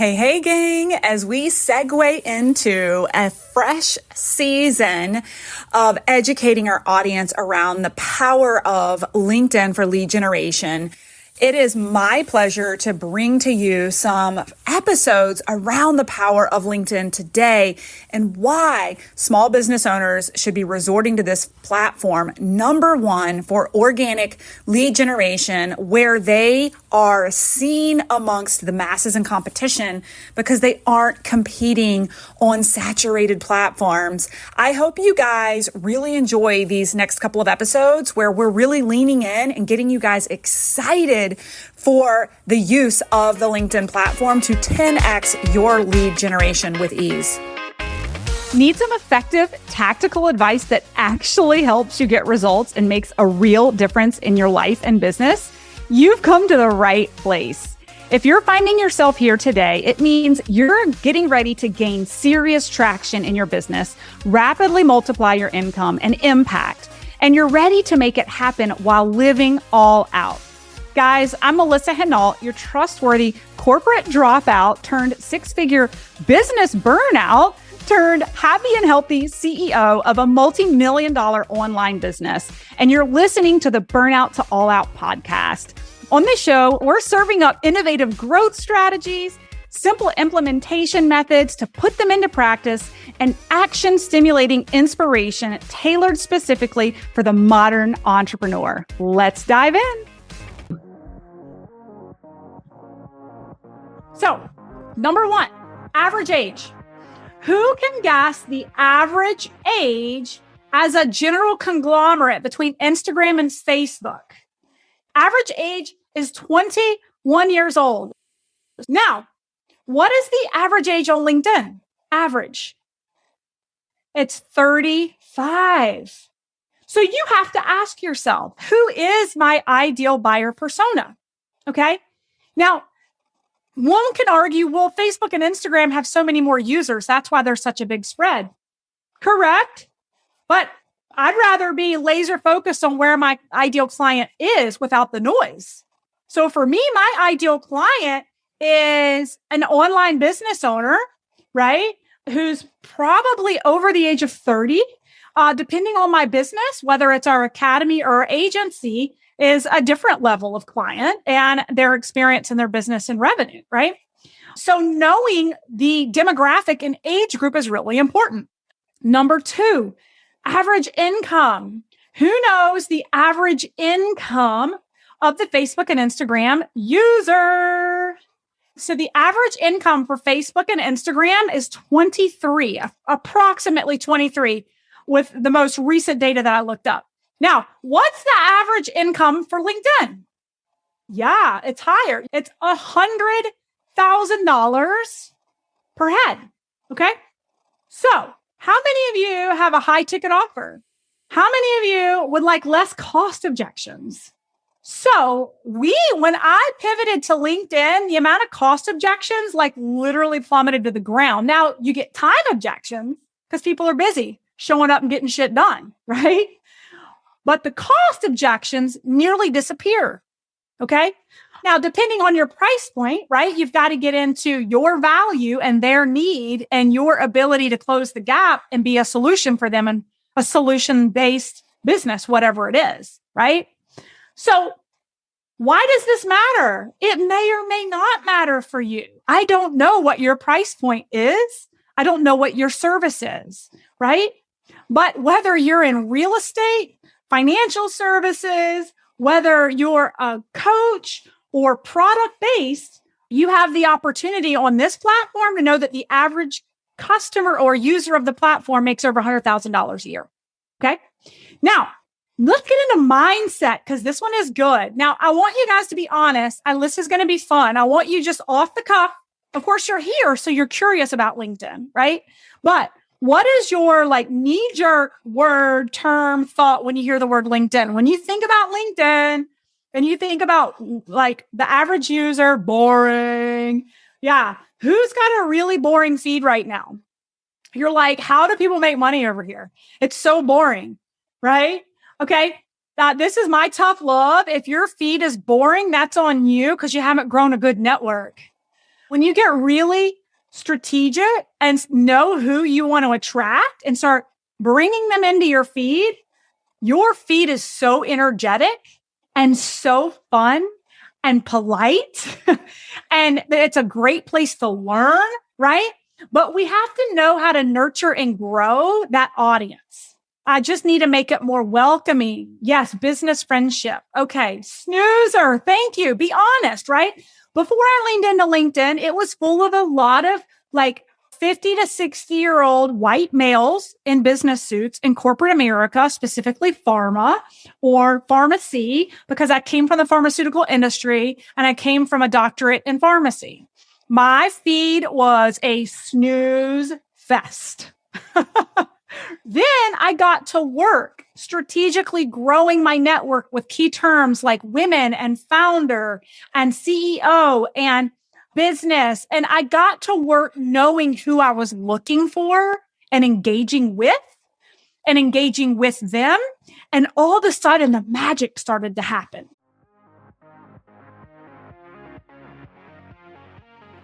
Hey, hey, gang, as we segue into a fresh season of educating our audience around the power of LinkedIn for lead generation, it is my pleasure to bring to you some episodes around the power of LinkedIn today and why small business owners should be resorting to this platform, number one, for organic lead generation, where they are seen amongst the masses in competition because they aren't competing on saturated platforms. I hope you guys really enjoy these next couple of episodes where we're really leaning in and getting you guys excited for the use of the LinkedIn platform to 10x your lead generation with ease. Need some effective tactical advice that actually helps you get results and makes a real difference in your life and business? You've come to the right place. If you're finding yourself here today, it means you're getting ready to gain serious traction in your business, rapidly multiply your income and impact, and you're ready to make it happen while living all out. Guys, I'm Melissa Hinault, your trustworthy corporate dropout turned six-figure business burnout turned happy and healthy CEO of a multi-million-dollar online business. And you're listening to the Burnout to All Out podcast. On this show, we're serving up innovative growth strategies, simple implementation methods to put them into practice, and action-stimulating inspiration tailored specifically for the modern entrepreneur. Let's dive in. So, number one, average age. Who can guess the average age as a general conglomerate between Instagram and Facebook? Average age is 21 years old. Now, what is the average age on LinkedIn? Average. It's 35. So you have to ask yourself, who is my ideal buyer persona? Okay. Now, one can argue, well, Facebook and Instagram have so many more users. That's why there's such a big spread. Correct. But I'd rather be laser focused on where my ideal client is without the noise. So for me, my ideal client is an online business owner, right? Who's probably over the age of 30, depending on my business, whether it's our academy or our agency, is a different level of client and their experience in their business and revenue, right? So knowing the demographic and age group is really important. Number two, average income. Who knows the average income of the Facebook and Instagram user? So the average income for Facebook and Instagram is 23, approximately 23, with the most recent data that I looked up. Now, what's the average income for LinkedIn? Yeah, it's higher. It's $100,000 per head. Okay. So how many of you have a high ticket offer? How many of you would like less cost objections? So when I pivoted to LinkedIn, the amount of cost objections like literally plummeted to the ground. Now you get time objections because people are busy showing up and getting shit done, right? But the cost objections nearly disappear. Okay. Now, depending on your price point, right, you've got to get into your value and their need and your ability to close the gap and be a solution for them and a solution-based business, whatever it is, right? So why does this matter? It may or may not matter for you. I don't know what your price point is. I don't know what your service is, right? But whether you're in real estate, financial services, whether you're a coach or product-based, you have the opportunity on this platform to know that the average customer or user of the platform makes over $100,000 a year. Okay. Now, let's get into mindset because this one is good. Now, I want you guys to be honest, and this is going to be fun. I want you just off the cuff. Of course, you're here, so you're curious about LinkedIn, right? But what is your knee-jerk word, term, thought when you hear the word LinkedIn? When you think about LinkedIn and you think about the average user, boring. Yeah. Who's got a really boring feed right now? You're like, how do people make money over here? It's so boring, right? Okay. This is my tough love. If your feed is boring, that's on you because you haven't grown a good network. When you get really strategic and know who you want to attract and start bringing them into your feed is so energetic and so fun and polite. And it's a great place to learn, right? But we have to know how to nurture and grow that audience. I just need to make it more welcoming. Yes, business friendship. Okay, snoozer. Thank you. Be honest, right? Before I leaned into LinkedIn, it was full of a lot of like 50 to 60-year-old white males in business suits in corporate America, specifically pharma or pharmacy, because I came from the pharmaceutical industry and I came from a doctorate in pharmacy. My feed was a snooze fest. Then I got to work strategically growing my network with key terms like women and founder and CEO and business. And I got to work knowing who I was looking for and engaging with them. And all of a sudden the magic started to happen.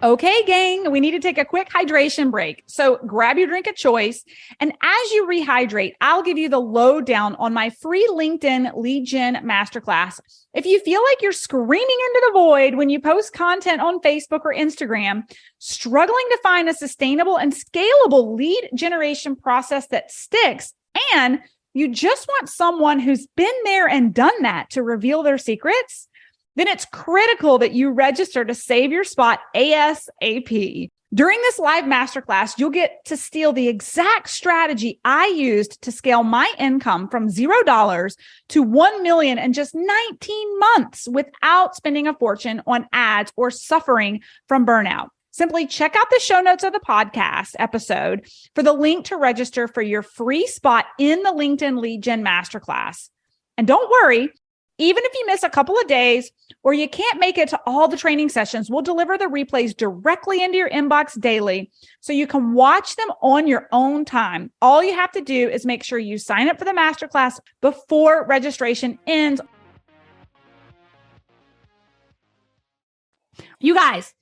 Okay, gang, we need to take a quick hydration break. So grab your drink of choice. And as you rehydrate, I'll give you the lowdown on my free LinkedIn lead gen masterclass. If you feel like you're screaming into the void when you post content on Facebook or Instagram, struggling to find a sustainable and scalable lead generation process that sticks, and you just want someone who's been there and done that to reveal their secrets, then it's critical that you register to save your spot ASAP. During this live masterclass, you'll get to steal the exact strategy I used to scale my income from $0 to $1 million in just 19 months without spending a fortune on ads or suffering from burnout. Simply check out the show notes of the podcast episode for the link to register for your free spot in the LinkedIn Lead Gen Masterclass. And don't worry, even if you miss a couple of days or you can't make it to all the training sessions, we'll deliver the replays directly into your inbox daily so you can watch them on your own time. All you have to do is make sure you sign up for the masterclass before registration ends. You guys,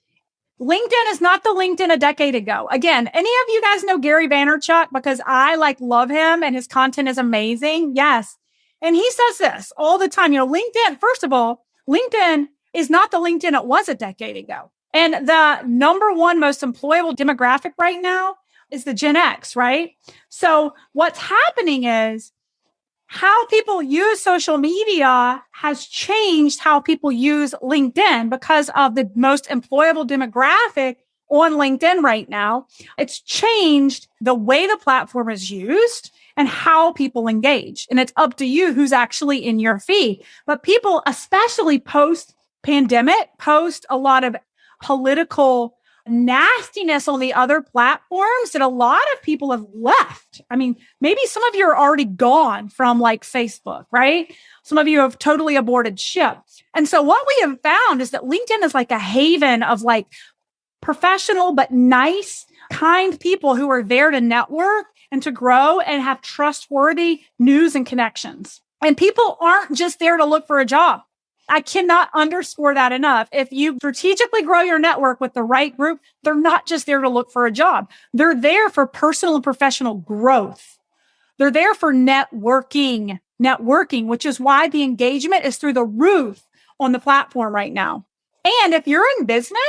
LinkedIn is not the LinkedIn a decade ago. Again, any of you guys know Gary Vaynerchuk? Because I love him and his content is amazing. Yes. And he says this all the time, LinkedIn, first of all, LinkedIn is not the LinkedIn it was a decade ago. And the number one most employable demographic right now is the Gen X, right? So what's happening is how people use social media has changed how people use LinkedIn because of the most employable demographic on LinkedIn right now. It's changed the way the platform is used and how people engage. And it's up to you who's actually in your feed. But people, especially post-pandemic, post a lot of political nastiness on the other platforms that a lot of people have left. I mean, maybe some of you are already gone from Facebook, right? Some of you have totally aborted ship. And so what we have found is that LinkedIn is like a haven of professional, but nice, kind people who are there to network and to grow and have trustworthy news and connections. And people aren't just there to look for a job. I cannot underscore that enough. If you strategically grow your network with the right group, they're not just there to look for a job. They're there for personal and professional growth. They're there for networking, which is why the engagement is through the roof on the platform right now. And if you're in business,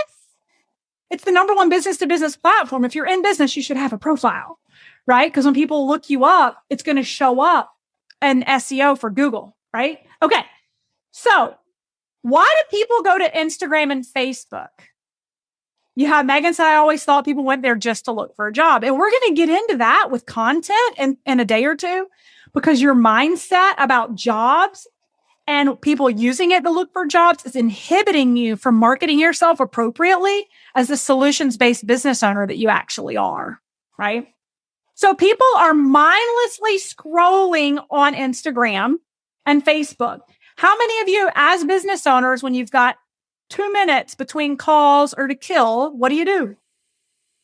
it's the number one business to business platform. If you're in business, you should have a profile, right? Because when people look you up, it's going to show up in SEO for Google, right? Okay. So why do people go to Instagram and Facebook? You have Megan said, I always thought people went there just to look for a job. And we're going to get into that with content in a day or two, because your mindset about jobs and people using it to look for jobs is inhibiting you from marketing yourself appropriately as the solutions-based business owner that you actually are, right? So people are mindlessly scrolling on Instagram and Facebook. How many of you as business owners, when you've got 2 minutes between calls or to kill, what do?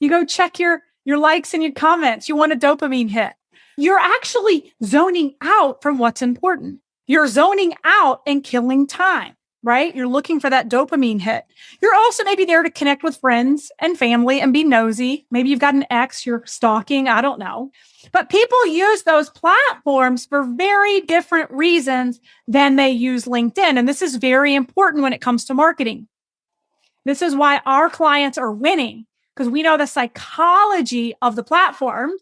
You go check your likes and your comments. You want a dopamine hit. You're actually zoning out from what's important. You're zoning out and killing time. right? You're looking for that dopamine hit. You're also maybe there to connect with friends and family and be nosy. Maybe you've got an ex you're stalking. I don't know. But people use those platforms for very different reasons than they use LinkedIn. And this is very important when it comes to marketing. This is why our clients are winning, because we know the psychology of the platforms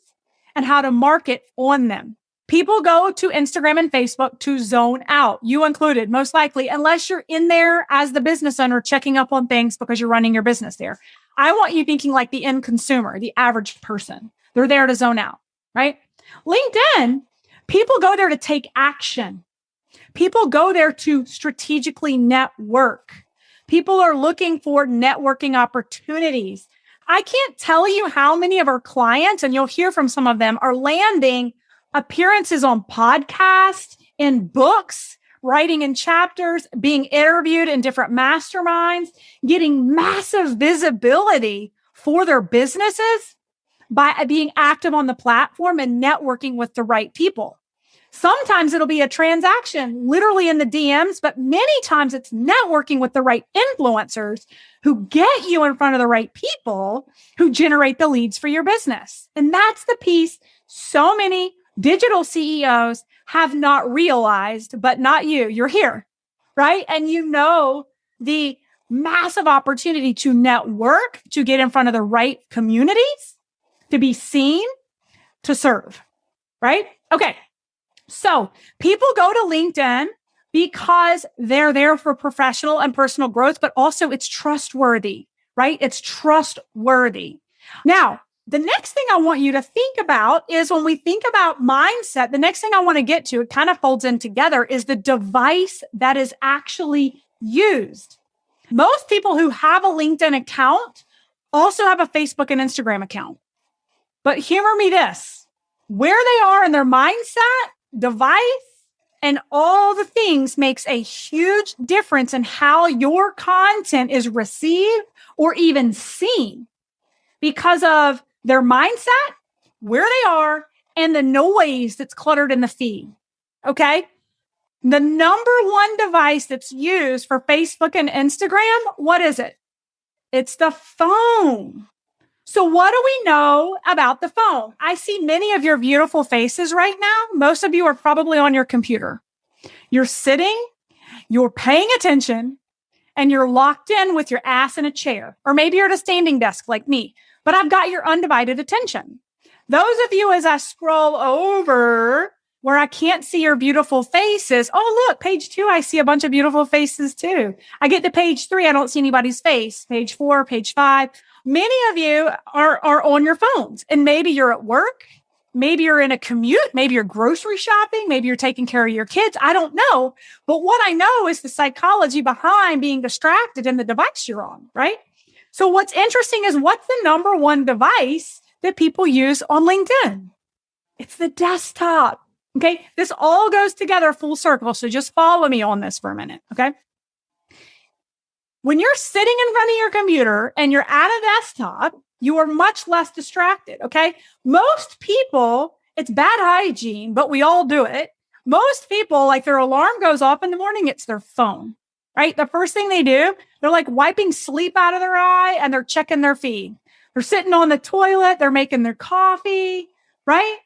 and how to market on them. People go to Instagram and Facebook to zone out, you included, most likely, unless you're in there as the business owner checking up on things because you're running your business there. I want you thinking like the end consumer, the average person. They're there to zone out, right? LinkedIn, people go there to take action. People go there to strategically network. People are looking for networking opportunities. I can't tell you how many of our clients, and you'll hear from some of them, are landing appearances on podcasts, in books, writing in chapters, being interviewed in different masterminds, getting massive visibility for their businesses by being active on the platform and networking with the right people. Sometimes it'll be a transaction literally in the DMs, but many times it's networking with the right influencers who get you in front of the right people who generate the leads for your business. And that's the piece so many digital CEOs have not realized, but not you. You're here, right? And you know the massive opportunity to network, to get in front of the right communities, to be seen, to serve, right? Okay. So people go to LinkedIn because they're there for professional and personal growth, but also it's trustworthy, right? It's trustworthy. Now, the next thing I want you to think about is when we think about mindset, the next thing I want to get to, it kind of folds in together, is the device that is actually used. Most people who have a LinkedIn account also have a Facebook and Instagram account. But humor me this, where they are in their mindset, device, and all the things makes a huge difference in how your content is received or even seen because of their mindset, where they are, and the noise that's cluttered in the feed. Okay. The number one device that's used for Facebook and Instagram, what is it? It's the phone. So what do we know about the phone? I see many of your beautiful faces right now. Most of you are probably on your computer. You're sitting, you're paying attention, and you're locked in with your ass in a chair. Or maybe you're at a standing desk like me, but I've got your undivided attention. Those of you, as I scroll over where I can't see your beautiful faces. Oh, look, page 2, I see a bunch of beautiful faces too. I get to page 3, I don't see anybody's face. Page 4, page 5. Many of you are on your phones, and maybe you're at work. Maybe you're in a commute. Maybe you're grocery shopping. Maybe you're taking care of your kids. I don't know. But what I know is the psychology behind being distracted in the device you're on, right? So what's interesting is what's the number one device that people use on LinkedIn? It's the desktop. Okay. This all goes together full circle. So just follow me on this for a minute. Okay. When you're sitting in front of your computer and you're at a desktop, you are much less distracted. Okay. Most people, it's bad hygiene, but we all do it. Most people, like their alarm goes off in the morning, it's their phone, right? The first thing they do, they're like wiping sleep out of their eye and they're checking their feed. They're sitting on the toilet. They're making their coffee, right?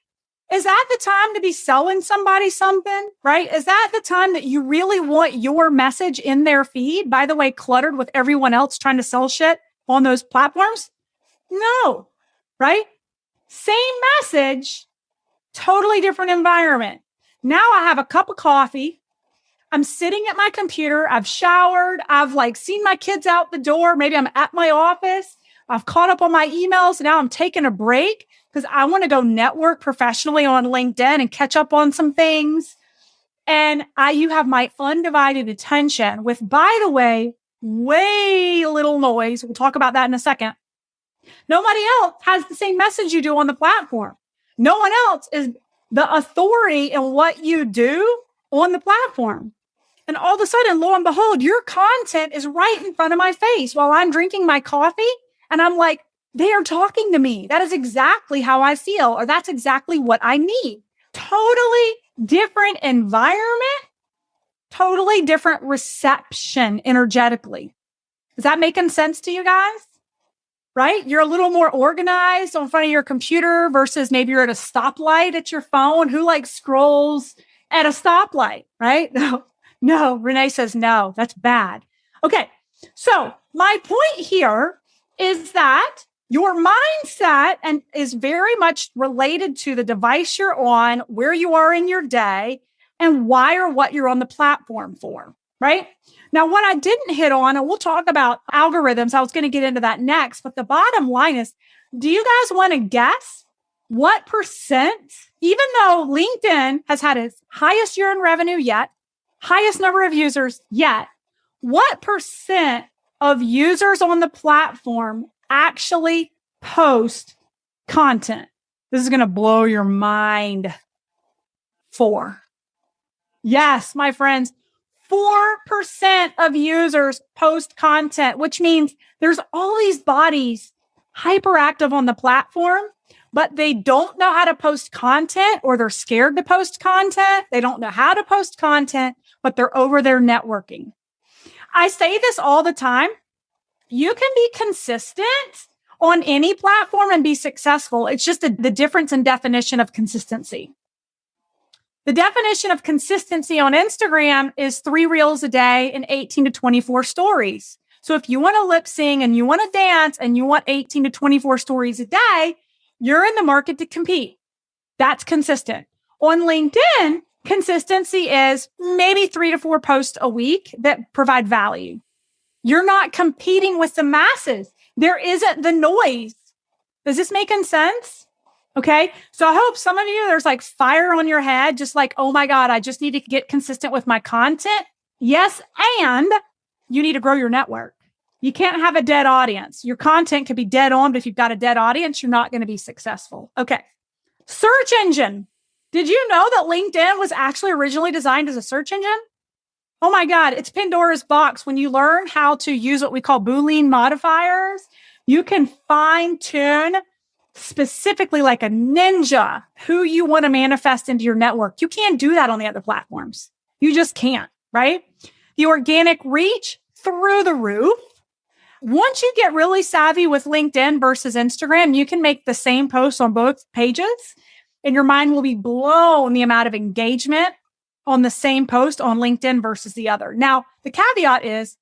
Is that the time to be selling somebody something, right? Is that the time that you really want your message in their feed? By the way, cluttered with everyone else trying to sell shit on those platforms? No, right? Same message, totally different environment. Now I have a cup of coffee. I'm sitting at my computer. I've showered. I've seen my kids out the door. Maybe I'm at my office. I've caught up on my emails. Now I'm taking a break because I want to go network professionally on LinkedIn and catch up on some things. And you have my undivided attention with, by the way, way little noise. We'll talk about that in a second. Nobody else has the same message you do on the platform. No one else is the authority in what you do on the platform. And all of a sudden, lo and behold, your content is right in front of my face while I'm drinking my coffee. And I'm like, they are talking to me. That is exactly how I feel, or that's exactly what I need. Totally different environment, totally different reception energetically. Is that making sense to you guys? Right? You're a little more organized on front of your computer versus maybe you're at a stoplight at your phone. Who scrolls at a stoplight, right? No, Renee says no, that's bad. Okay. So my point here is that your mindset is very much related to the device you're on, where you are in your day, and why or what you're on the platform for, right? Now, what I didn't hit on, and we'll talk about algorithms. I was going to get into that next, but the bottom line is, do you guys want to guess what percent, even though LinkedIn has had its highest year in revenue yet, highest number of users yet, what percent of users on the platform actually post content? This is going to blow your mind. 4. Yes, my friends. 4% of users post content, which means there's all these bodies hyperactive on the platform, but they don't know how to post content, or they're scared to post content. They don't know how to post content, but they're over there networking. I say this all the time. You can be consistent on any platform and be successful. It's just the difference in definition of consistency. The definition of consistency on Instagram is 3 reels a day and 18 to 24 stories. So if you want to lip sync and you want to dance and you want 18 to 24 stories a day, you're in the market to compete. That's consistent. On LinkedIn, consistency is maybe 3 to 4 posts a week that provide value. You're not competing with the masses. There isn't the noise. Does this make sense? Okay. So I hope some of you, there's fire on your head, just oh my God, I just need to get consistent with my content. Yes. And you need to grow your network. You can't have a dead audience. Your content could be dead on, but if you've got a dead audience, you're not going to be successful. Okay. Search engine. Did you know that LinkedIn was actually originally designed as a search engine? Oh my God. It's Pandora's box. When you learn how to use what we call Boolean modifiers, you can fine tune specifically like a ninja who you want to manifest into your network. You can't do that on the other platforms. You just can't, right? The organic reach through the roof. Once you get really savvy with LinkedIn versus Instagram, you can make the same post on both pages and your mind will be blown the amount of engagement on the same post on LinkedIn versus the other. Now, the caveat is,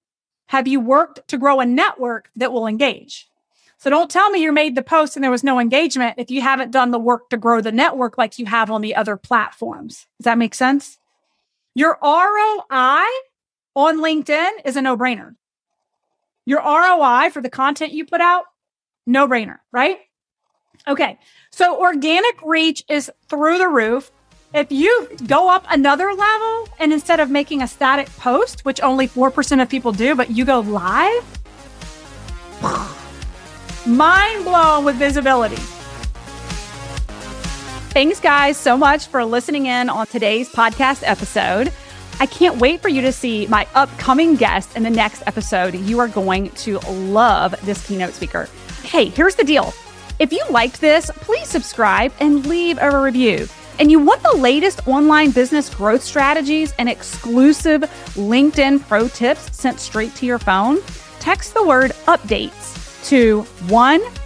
have you worked to grow a network that will engage? So don't tell me you made the post and there was no engagement if you haven't done the work to grow the network like you have on the other platforms. Does that make sense? Your ROI on LinkedIn is a no-brainer. Your ROI for the content you put out, no-brainer, right? Okay, so organic reach is through the roof. If you go up another level and instead of making a static post, which only 4% of people do, but you go live, mind blown with visibility. Thanks, guys, so much for listening in on today's podcast episode. I can't wait for you to see my upcoming guest in the next episode. You are going to love this keynote speaker. Hey, here's the deal. If you liked this, please subscribe and leave a review. And you want the latest online business growth strategies and exclusive LinkedIn pro tips sent straight to your phone? Text the word updates to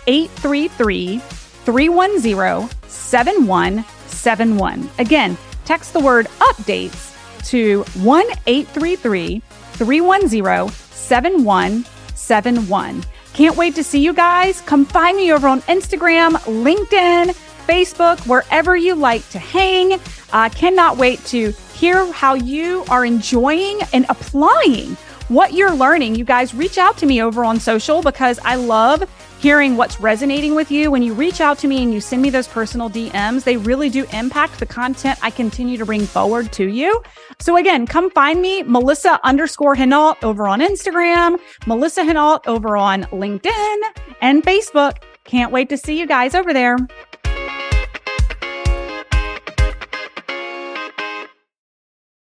1-833-310-7171. Again, text the word updates to 1-833-310-7171. Can't wait to see you guys. Come find me over on Instagram, LinkedIn, Facebook, wherever you like to hang. I cannot wait to hear how you are enjoying and applying what you're learning. You guys reach out to me over on social because I love hearing what's resonating with you. When you reach out to me and you send me those personal DMs, they really do impact the content I continue to bring forward to you. So again, come find me, Melissa_Hinault over on Instagram, Melissa Hinault over on LinkedIn and Facebook. Can't wait to see you guys over there.